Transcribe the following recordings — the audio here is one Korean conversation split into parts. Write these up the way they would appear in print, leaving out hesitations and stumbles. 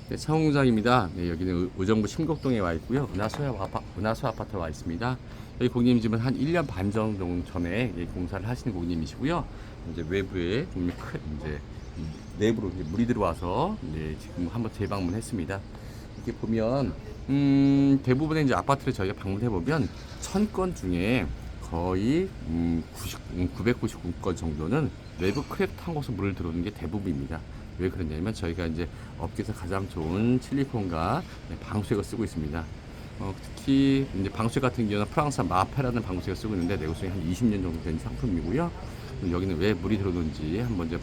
네, 차홍장입니다. 네, 여기는 의정부 심곡동에 와 있고요. 은하수 아파트에 와 있습니다. 여기 고객님 집은 한 1년 반 정도 전에 공사를 하시는 고객님이시고요. 이제 외부에 이제 내부로 이제 물이 들어와서 지금 한번 재방문했습니다. 이렇게 보면 대부분의 이제 아파트를 저희가 방문해 보면 1000건 중에 거의 999건 정도는 외부 크랙 탄 곳으로 물을 들어오는 게 대부분입니다. 왜 그러냐면 저희가 이제 업계에서 가장 좋은 실리콘과 방수액을 쓰고 있습니다. 특히 이제 방수액 같은 경우는 프랑스산 마페라는 방수액을 쓰고 있는데 내구성이 한 20년 정도 된 상품이고요. 여기는 왜 물이 들어오는지 한번 이제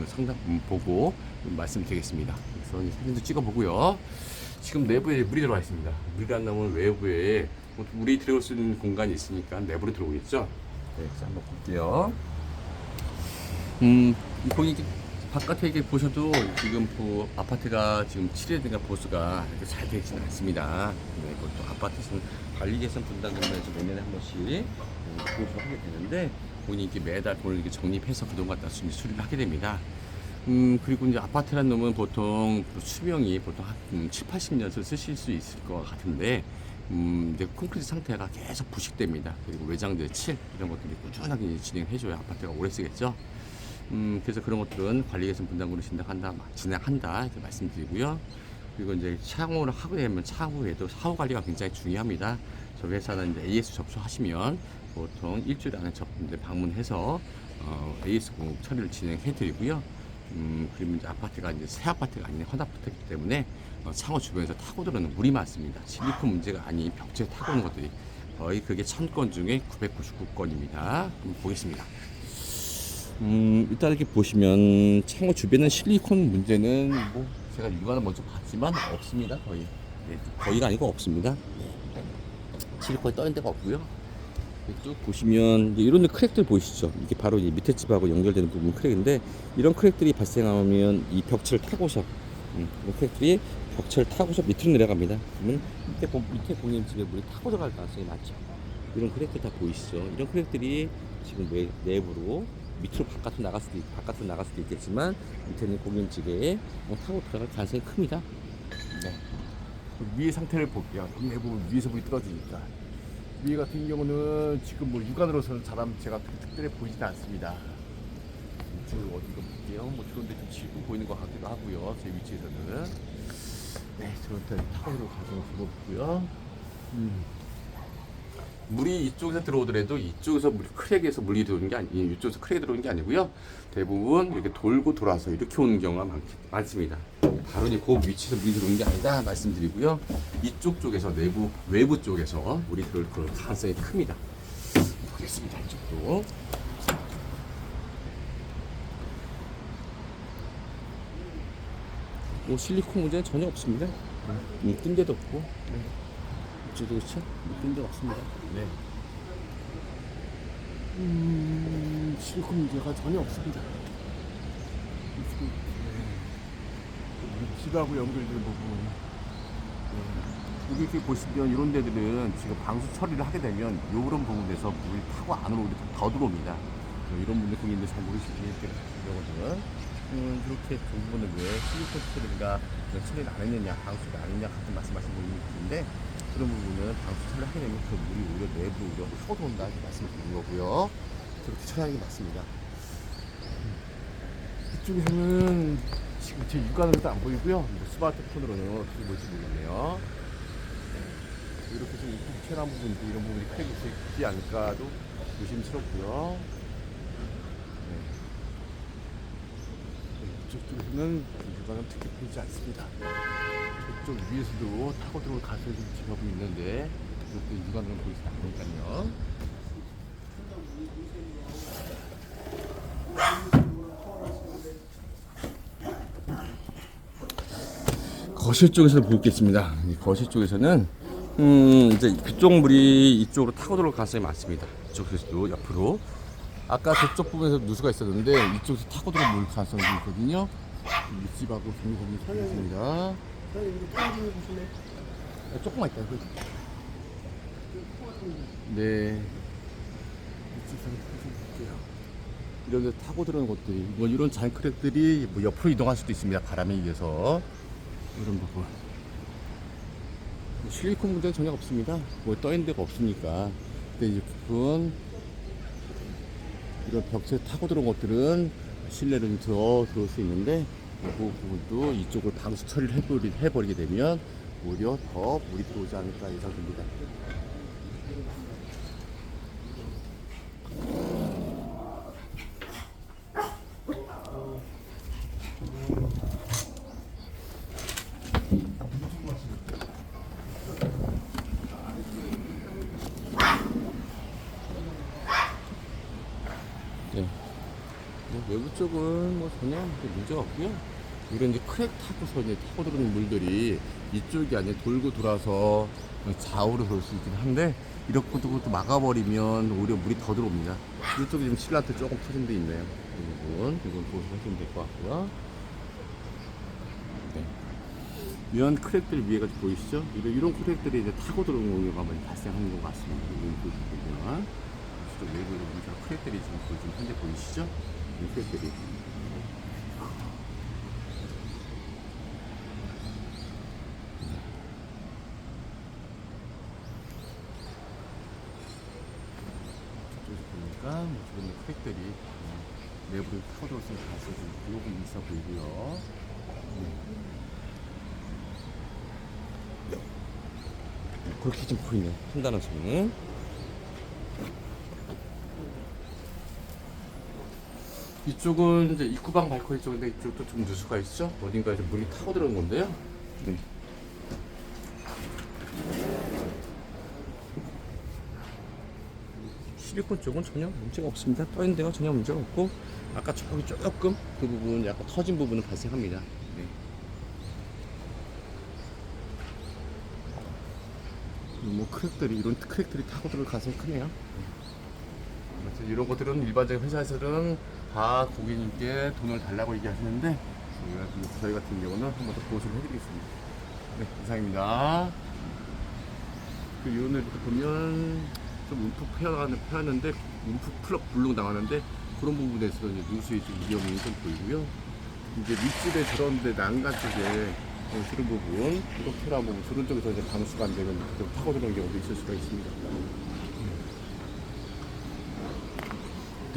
상담 보고 말씀드리겠습니다. 그래서 사진도 찍어보고요. 지금 내부에 물이 들어와 있습니다. 물이 안 나오면 외부에 물이 들어올 수 있는 공간이 있으니까 내부로 들어오겠죠. 네, 그래서 한번 볼게요. 거기 바깥에 이렇게 보셔도 지금 아파트가 지금 칠해든가 보수가 이렇게 잘 되지는 않습니다. 네, 그것도 아파트에서는 관리 개선 분담금에서 매년에 한 번씩 보수를 하게 되는데 본인이 이렇게 매달 돈을 이렇게 적립해서 그돈 갖다 수리를 하게 됩니다. 그리고 이제 아파트라는 놈은 보통 수명이 보통 한 7, 80년을 쓰실 수 있을 것 같은데 이제 콘크리트 상태가 계속 부식됩니다. 그리고 외장재, 칠 이런 것들이 꾸준하게 진행해줘야 아파트가 오래 쓰겠죠. 그래서 그런 것들은 관리 개선 분담금으로 진행한다 이렇게 말씀드리고요. 그리고 이제 차후를 하게 되면 차후에도 사후 관리가 굉장히 중요합니다. 저희 회사는 이제 AS 접수하시면 보통 일주일 안에 방문해서 AS 공급 처리를 진행해 드리고요. 그리고 이제 아파트가 이제 새 아파트가 아닌 헌 아파트이기 때문에 창호 주변에서 타고 들어오는 물이 많습니다. 실리콘 문제가 아닌 벽지에 타고 오는 것들이 거의 그게 1000건 중에 999건입니다. 한번 보겠습니다. 일단 이렇게 보시면 창호 주변은 실리콘 문제는 뭐 제가 육안을 먼저 봤지만 없습니다. 거의가 아니고 없습니다. 실리콘이 떠있는 데가 없고요. 쭉 보시면 이런 크랙들 보이시죠? 이게 바로 이 밑에 집하고 연결되는 부분 크랙인데 이런 크랙들이 발생하면 이 벽체를 타고서 이런 크랙들이 벽체를 타고서 밑으로 내려갑니다. 그러면 밑에 고객님 집에 물이 타고 들어갈 가능성이 많죠. 이런 크랙들 다 보이시죠? 이런 크랙들이 지금 내부로 밑으로 바깥으로 나갈 수도 있겠지만 밑에는 고객님 집에 타고 들어갈 가능성이 큽니다. 네. 위의 상태를 볼게요. 내부 위에서 물이 떨어지니까 위에 같은 경우는 지금 뭐 육안으로서는 제가 특별히 보이진 않습니다. 이쪽 어디가 볼게요. 뭐 그런데 좀 지고 보이는 것 같기도 하고요. 제 위치에서는 네, 저한테 타고로 가져온 들어보고요. 물이 이쪽에서 들어오더라도 이쪽에서 크랙에서 물이 들어오는 게 이쪽에서 크랙이 들어오는 게 아니고요. 대부분 이렇게 돌고 돌아서 이렇게 오는 경우가 많습니다. 바로 그 위치에서 물이 들어오는 게 아니다 말씀드리고요. 이쪽 쪽에서 외부 쪽에서 물이 들어올 가능성이 큽니다. 보겠습니다. 이쪽도. 뭐 실리콘 문제는 전혀 없습니다. 뜬 데도 없고. 이쪽도 그렇죠? 뜬 데가 없습니다. 네. 실리콘 문제가 전혀 없습니다. 집하고 연결되는 부분. 여기 이렇게 보시면 이런 데들은 지금 방수 처리를 하게 되면 이런 부분에서 물이 타고 안으로 오히려 더 들어옵니다. 이런 분들 고객님들 잘 모르시는 경우는 이렇게 그 부분을 왜 실리콘 처리가 처리를 안 했느냐, 방수를 안 했냐 같은 말씀하시는 분이 있는데 그런 부분은 방수 처리를 하게 되면 그 물이 오히려 내부로 오히려 쏟아온다 이렇게 말씀드리는 거고요. 그렇게 처리하는 게 맞습니다. 이쪽에서는 지금 제 육안으로도 안 보이고요. 스마트폰으로는 어떻게 보일지 모르겠네요. 이렇게 좀 튀어나온 부분도 이런 부분이 크게 있지 않을까도 조심스럽고요. 이쪽 쪽에서는 육안은 특히 보이지 않습니다. 저쪽 위에서도 타고 들어올 가능성이 좀 제법 있는데 이렇게 육안으로 보이지 않으니까요. 거실 쪽에서 보겠습니다. 거실 쪽에서는 이제 그쪽 물이 이쪽으로 타고 들어올 가능성이 많습니다. 이쪽에서도 옆으로 아까 저쪽 부분에서 누수가 있었는데 이쪽에서 타고 들어올 물 가능성이 있거든요. 밑집하고 종류공이 있습니다. 조금만 있다. 네. 이런 데 타고 들어오는 것들이 뭐 이런 잔크랙들이 뭐 옆으로 이동할 수도 있습니다. 바람에 의해서. 이런 부분. 실리콘 문제는 전혀 없습니다. 뭐 떠있는 데가 없으니까. 근데 이 부분, 이런 벽체 타고 들어온 것들은 실내로 좀 들어올 수 있는데, 그 부분도 이쪽을 방수 처리를 해버리게 되면 오히려 더 물이 들어오지 않을까 예상됩니다. 네. 외부 쪽은 뭐 전혀 문제가 없고요. 이런 이제 크랙 타고서 이제 타고 들어오는 물들이 이쪽이 아니라 돌고 돌아서 좌우로 돌 수 있긴 한데, 이렇게 것도 막아버리면 오히려 물이 더 들어옵니다. 이쪽이 지금 실란트 조금 터진 데 있네요. 이 부분, 이건 보시면 될 것 같고요. 네. 이런 크랙들 위에가 보이시죠? 이런 크랙들이 이제 타고 들어오는 경우가 많이 발생하는 것 같습니다. 이건 보시면 이쪽 외부에 문제가 크랙들이 지금 현재 보이시죠? 이 크랙들이. 보니까 뭐 지금 크랙들이 내부를 타고 들어올 수 있는 가능성이 조금 있어 보이고요. 그렇게 좀 보이네요. 판단한 소리는. 이쪽은 이제 입구방 발코니 쪽인데, 이쪽도 좀 누수가 있죠? 어딘가에 좀 물이 타고 들어온 건데요. 네. 실리콘 쪽은 전혀 문제가 없습니다. 떠있는 데가 전혀 문제가 없고, 아까 저기 조금 그 부분 약간 터진 부분은 발생합니다. 네. 뭐 크랙들이, 이런 크랙들이 타고 들어올 가능성이 크네요. 이런 것들은 일반적인 회사에서는 다 고객님께 돈을 달라고 얘기하시는데, 저희 같은 경우는 한 번 더 보수를 해드리겠습니다. 네, 이상입니다. 그 요원을 이렇게 보면 좀 움푹 패였는데, 움푹 플럭 불룩 나왔는데, 그런 부분에서 이제 누수의 좀 위험이 좀 보이고요. 이제 밑집에 저런데 난간 쪽에 저런 부분, 이렇게나 부분, 저런 쪽에서 이제 방수가 안 되면 좀 타고 들어오는 경우도 있을 수가 있습니다.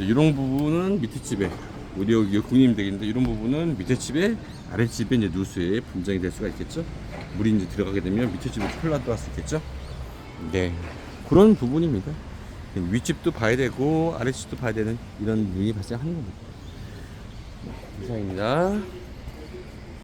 이런 부분은 밑에 집에, 우리 여기 국님 댁인데, 이런 부분은 밑에 집에, 아래 집에 이제 누수에 분장이 될 수가 있겠죠. 물이 이제 들어가게 되면 밑에 집에 흘러 들어갈 수 있겠죠. 네, 그런 부분입니다. 윗집도 봐야 되고 아랫집도 봐야 되는 이런 일이 발생하는 겁니다. 이상입니다.